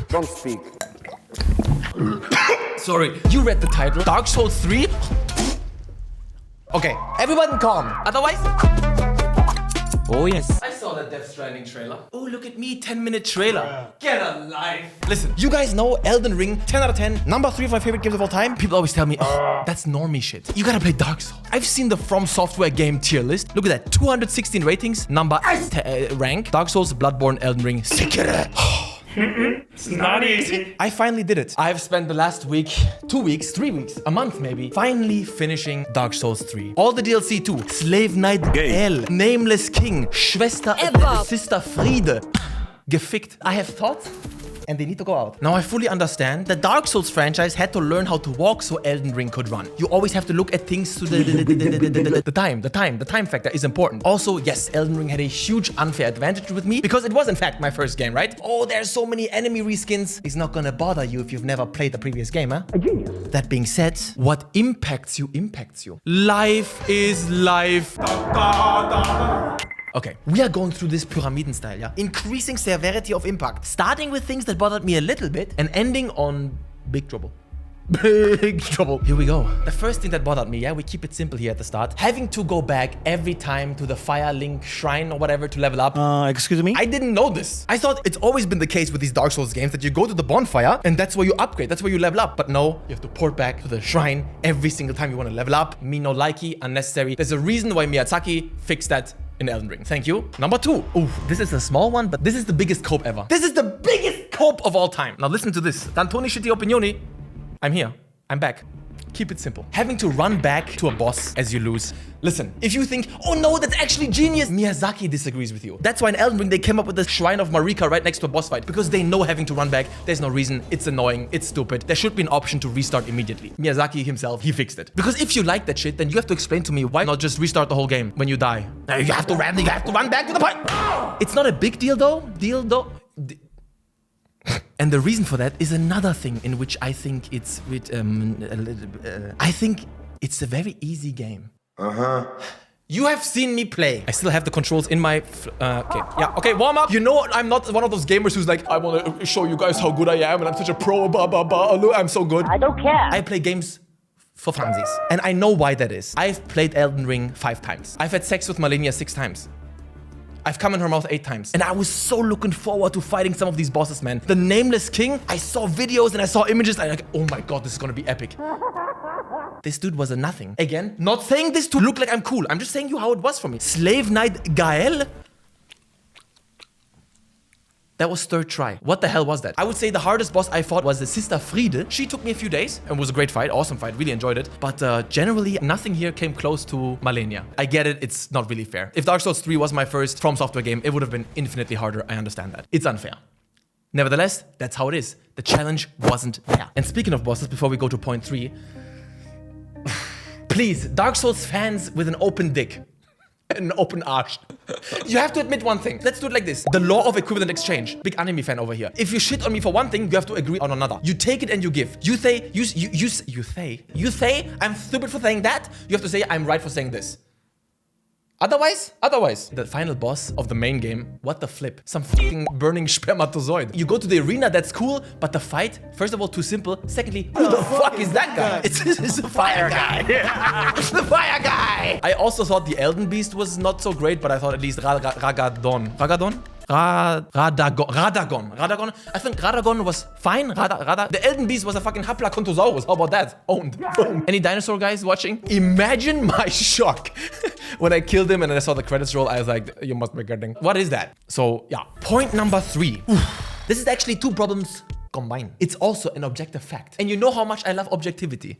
Don't speak. Sorry, you read the title. Dark Souls 3? Okay, everyone calm. Otherwise... Oh yes. I saw that Death Stranding trailer. Oh, look at me, 10-minute trailer. Get alive. Listen, you guys know Elden Ring, 10 out of 10, number 3 of my favorite games of all time. People always tell me, oh, that's normie shit. You gotta play Dark Souls. I've seen the From Software game tier list. Look at that, 216 ratings, number rank. Dark Souls, Bloodborne, Elden Ring, Sekiro. It's not easy. I finally did it. I've spent the last week, 2 weeks, 3 weeks, a month maybe, finally finishing Dark Souls 3. All the DLC too. Slave Knight Gael, Nameless King, Schwester, Sister Friede. Gefickt. I have thoughts and they need to go out. Now I fully understand the Dark Souls franchise had to learn how to walk so Elden Ring could run. You always have to look at things to the time factor is important. Also, yes, Elden Ring had a huge unfair advantage with me because it was in fact my first game, right? Oh, there's so many enemy reskins. It's not gonna bother you if you've never played the previous game, huh? A genius. That being said, what impacts you impacts you. Life is life. Okay, we are going through this pyramiden style, yeah? Increasing severity of impact. Starting with things that bothered me a little bit and ending on big trouble. Big trouble. Here we go. The first thing that bothered me, yeah, we keep it simple here at the start. Having to go back every time to the Fire Link Shrine or whatever to level up. Excuse me? I didn't know this. I thought it's always been the case with these Dark Souls games that you go to the bonfire and that's where you upgrade. That's where you level up. But no, you have to port back to the shrine every single time you want to level up. Me no likey, unnecessary. There's a reason why Miyazaki fixed that in Elden Ring. Thank you. Number 2. Ooh, this is a small one, but this is the biggest cope ever. This is the biggest cope of all time. Now listen to this. Rantoni shitty opinioni. I'm here. I'm back. Keep it simple. Having to run back to a boss as you lose. Listen, if you think, oh no, that's actually genius, Miyazaki disagrees with you. That's why in Elden Ring, they came up with the Shrine of Marika right next to a boss fight because they know having to run back, there's no reason, it's annoying, it's stupid. There should be an option to restart immediately. Miyazaki himself, he fixed it. Because if you like that shit, then you have to explain to me why not just restart the whole game when you die. Now you have to run back to the point. It's not a big deal though. And the reason for that is another thing in which I think it's I think it's a very easy game. You have seen me play. I still have the controls in my... okay, warm up. You know I'm not one of those gamers who's like, I want to show you guys how good I am and I'm such a pro, I'm so good. I don't care. I play games for funsies. And I know why that is. I've played Elden Ring 5 times. I've had sex with Malenia 6 times. I've come in her mouth 8 times. And I was so looking forward to fighting some of these bosses, man. The Nameless King, I saw videos and I saw images and I'm like, oh my god, this is gonna be epic. This dude was a nothing. Again, not saying this to look like I'm cool. I'm just saying you how it was for me. Slave Knight Gael? That was 3rd try. What the hell was that? I would say the hardest boss I fought was the Sister Friede. She took me a few days and was a great fight, awesome fight, really enjoyed it. But generally, nothing here came close to Malenia. I get it, it's not really fair. If Dark Souls 3 was my first From Software game, it would have been infinitely harder, I understand that. It's unfair. Nevertheless, that's how it is. The challenge wasn't there. And speaking of bosses, before we go to point 3, please, Dark Souls fans with an open dick. An open arch. You have to admit one thing. Let's do it like this. The law of equivalent exchange. Big anime fan over here. If you shit on me for one thing, you have to agree on another. You take it and you give. You say I'm stupid for saying that. You have to say I'm right for saying this. Otherwise, the final boss of the main game, what the flip? Some fucking burning spermatozoid. You go to the arena, that's cool, but the fight, first of all, too simple. Secondly, who the fuck is that guy? It's the fire guy. It's the fire guy. I also thought the Elden Beast was not so great, but I thought at least Radagon. I think Radagon was fine. The Elden Beast was a fucking Haplacanthosaurus. How about that? Owned. Boom. Any dinosaur guys watching? Imagine my shock when I killed him and then I saw the credits roll. I was like, you must be kidding. What is that? So yeah, point number 3. This is actually 2 problems combined. It's also an objective fact. And you know how much I love objectivity.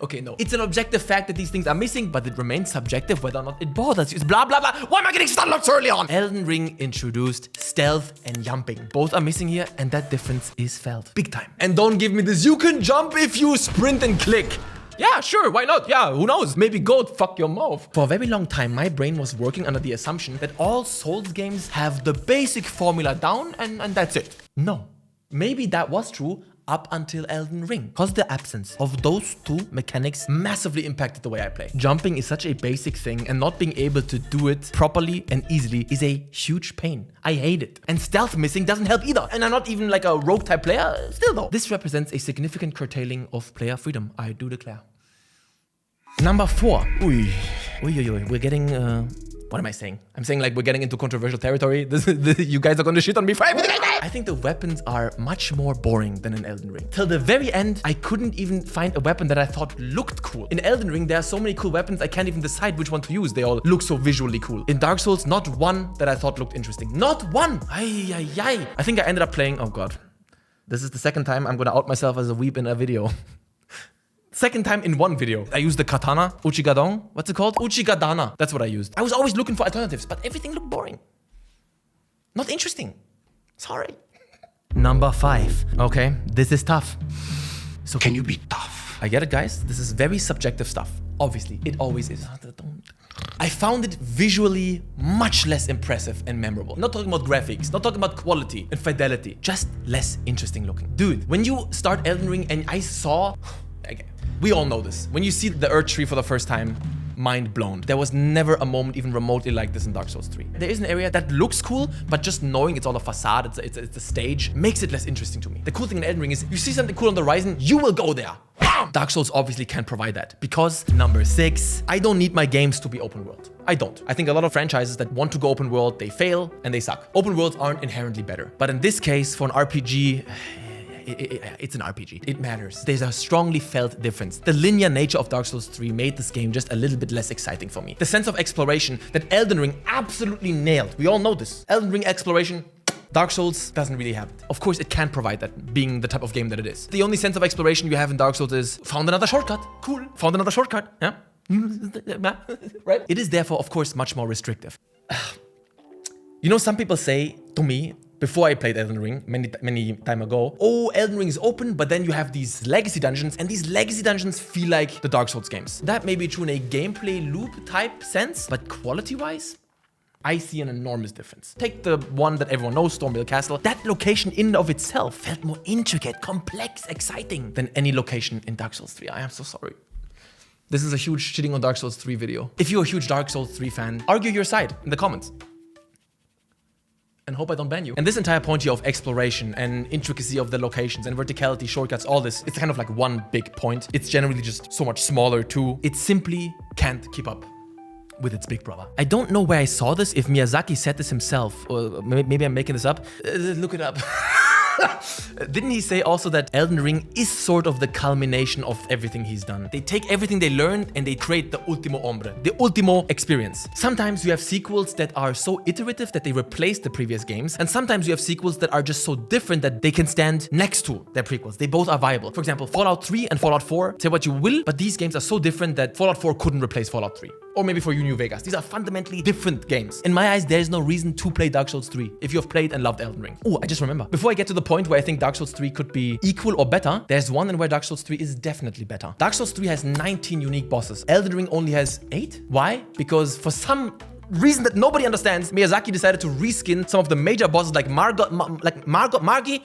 Okay, no. It's an objective fact that these things are missing, but it remains subjective whether or not it bothers you. It's blah, blah, blah. Why am I getting started so early on? Elden Ring introduced stealth and jumping. Both are missing here, and that difference is felt. Big time. And don't give me this, you can jump if you sprint and click. Yeah, sure, why not? Yeah, who knows? Maybe goat, fuck your mouth. For a very long time, my brain was working under the assumption that all Souls games have the basic formula down and that's it. No. Maybe that was true up until Elden Ring. Because the absence of those two mechanics massively impacted the way I play. Jumping is such a basic thing, and not being able to do it properly and easily is a huge pain. I hate it. And stealth missing doesn't help either. And I'm not even like a rogue type player, still though. This represents a significant curtailing of player freedom, I do declare. Number 4. We're getting, what am I saying? I'm saying like we're getting into controversial territory. You guys are gonna shit on me for everything I say. I think the weapons are much more boring than in Elden Ring. Till the very end, I couldn't even find a weapon that I thought looked cool. In Elden Ring, there are so many cool weapons, I can't even decide which one to use. They all look so visually cool. In Dark Souls, not one that I thought looked interesting. Not one! I think I ended up playing, oh god. This is the second time I'm gonna out myself as a weeb in a video. Second time in one video. I used the katana, Uchigadon. What's it called? Uchigadana. That's what I used. I was always looking for alternatives, but everything looked boring. Not interesting. Sorry. Number 5. Okay, this is tough. So can you be tough? I get it, guys. This is very subjective stuff. Obviously, it always is. I found it visually much less impressive and memorable. Not talking about graphics, not talking about quality and fidelity, just less interesting looking. Dude, when you start Elden Ring and I saw... Okay, we all know this. When you see the Earth Tree for the first time, mind blown. There was never a moment even remotely like this in Dark Souls 3. There is an area that looks cool, but just knowing it's all a facade, it's a stage, makes it less interesting to me. The cool thing in Elden Ring is you see something cool on the horizon, you will go there. Bam! Dark Souls obviously can't provide that because number 6, I don't need my games to be open world. I don't. I think a lot of franchises that want to go open world, they fail and they suck. Open worlds aren't inherently better. But in this case, for an RPG, it's an RPG. It matters. There's a strongly felt difference. The linear nature of Dark Souls 3 made this game just a little bit less exciting for me. The sense of exploration that Elden Ring absolutely nailed. We all know this. Elden Ring exploration, Dark Souls doesn't really have it. Of course, it can't provide that, being the type of game that it is. The only sense of exploration you have in Dark Souls is found another shortcut. Cool. Found another shortcut. Yeah. Right? It is therefore, of course, much more restrictive. You know, some people say to me, before I played Elden Ring, many time ago, oh, Elden Ring is open, but then you have these legacy dungeons, and these legacy dungeons feel like the Dark Souls games. That may be true in a gameplay loop type sense, but quality-wise, I see an enormous difference. Take the one that everyone knows, Stormvale Castle. That location in and of itself felt more intricate, complex, exciting than any location in Dark Souls 3. I am so sorry. This is a huge shitting on Dark Souls 3 video. If you're a huge Dark Souls 3 fan, argue your side in the comments. And hope I don't ban you. And this entire point here of exploration and intricacy of the locations and verticality, shortcuts, all this, it's kind of like one big point. It's generally just so much smaller too. It simply can't keep up with its big brother. I don't know where I saw this, if Miyazaki said this himself, or maybe I'm making this up. Look it up. Didn't he say also that Elden Ring is sort of the culmination of everything he's done? They take everything they learned and they create the ultimo hombre, the ultimo experience. Sometimes you have sequels that are so iterative that they replace the previous games, and sometimes you have sequels that are just so different that they can stand next to their prequels. They both are viable. For example, Fallout 3 and Fallout 4, say what you will, but these games are so different that Fallout 4 couldn't replace Fallout 3. Or maybe for you, New Vegas. These are fundamentally different games. In my eyes, there is no reason to play Dark Souls 3 if you have played and loved Elden Ring. Oh, I just remember. Before I get to the point where I think Dark Souls 3 could be equal or better, there's one in where Dark Souls 3 is definitely better. Dark Souls 3 has 19 unique bosses. Elden Ring only has 8. Why? Because for some reason that nobody understands, Miyazaki decided to reskin some of the major bosses like Margie.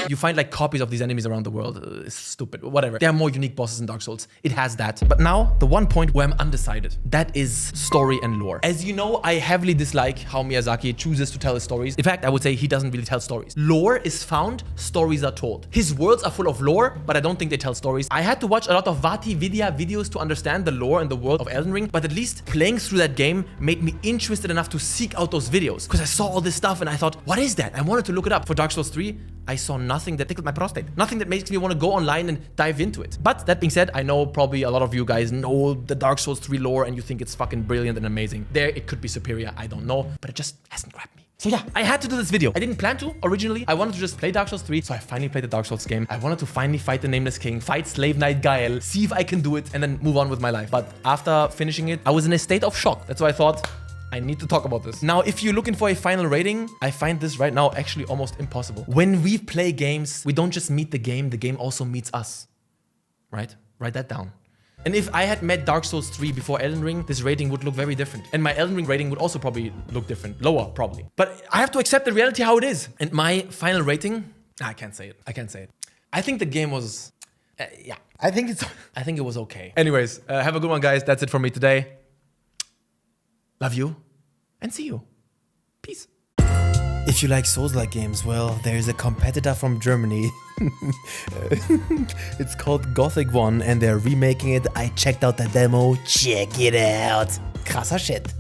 You find like copies of these enemies around the world. It's stupid, whatever. There are more unique bosses in Dark Souls. It has that. But now, the one point where I'm undecided, that is story and lore. As you know, I heavily dislike how Miyazaki chooses to tell his stories. In fact, I would say he doesn't really tell stories. Lore is found, stories are told. His worlds are full of lore, but I don't think they tell stories. I had to watch a lot of Vati Vidya videos to understand the lore and the world of Elden Ring, but at least playing through that game made me interested enough to seek out those videos. Because I saw all this stuff and I thought, what is that? I wanted to look it up. For Dark Souls 3, I saw nothing that tickled my prostate. Nothing that makes me want to go online and dive into it. But that being said, I know probably a lot of you guys know the Dark Souls 3 lore and you think it's fucking brilliant and amazing. There, it could be superior, I don't know, but it just hasn't grabbed me. So yeah, I had to do this video. I didn't plan to originally. I wanted to just play Dark Souls 3, so I finally played the Dark Souls game. I wanted to finally fight the Nameless King, fight Slave Knight Gael, see if I can do it, and then move on with my life. But after finishing it, I was in a state of shock. That's why I thought, I need to talk about this. Now, if you're looking for a final rating, I find this right now actually almost impossible. When we play games, we don't just meet the game also meets us. Right? Write that down. And if I had met Dark Souls 3 before Elden Ring, this rating would look very different. And my Elden Ring rating would also probably look different. Lower, probably. But I have to accept the reality how it is. And my final rating I can't say it. I can't say it. I think the game was, yeah. I think it was okay. Anyways, have a good one, guys. That's it from me today. Love you, and see you. Peace. If you like Souls-like games, well, there's a competitor from Germany. It's called Gothic 1 and they're remaking it. I checked out the demo. Check it out. Krasser shit.